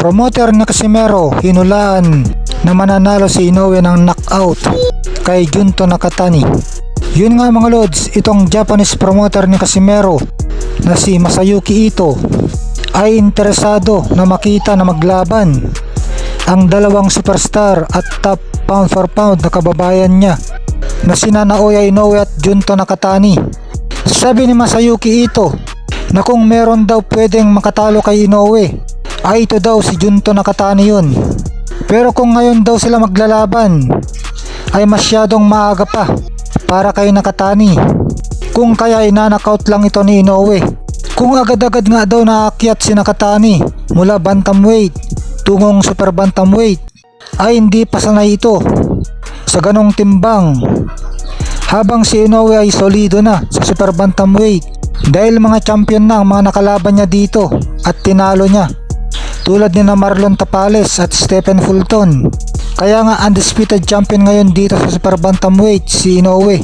Promoter ni Casimero hinulaan na mananalo si Inoue ng knockout kay Junto Nakatani. Yun nga mga lods, itong Japanese promoter ni Casimero na si Masayuki Ito ay interesado na makita na maglaban ang dalawang superstar at top pound for pound na kababayan niya na sina Naoya Inoue at Junto Nakatani. Sabi ni Masayuki Ito na kung meron daw pwedeng makatalo kay Inoue ay ito daw si Junto Nakatani yun. Pero kung ngayon daw sila maglalaban ay masyadong maaga pa para kay Nakatani, kung kaya inanakaut lang ito ni Inoue. Kung agad-agad nga daw naakyat si Nakatani mula bantamweight tungong super bantamweight ay hindi pa sanay ito sa ganong timbang, habang si Inoue ay solido na sa super bantamweight dahil mga champion na ang mga nakalaban niya dito at tinalo niya, tulad ni na Marlon Tapales at Stephen Fulton. Kaya nga undisputed champion ngayon dito sa super bantamweight si Inoue.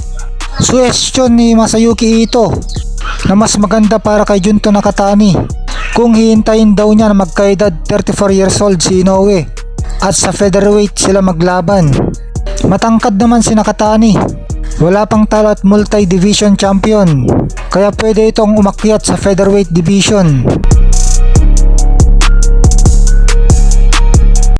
Suwestyon ni Masayuki Ito na mas maganda para kay Junto Nakatani kung hihintayin daw niya na magkaedad 34 years old si Inoue at sa featherweight sila maglaban. Matangkad naman si Nakatani, wala pang talo at multi-division champion, kaya pwede itong umakyat sa featherweight division.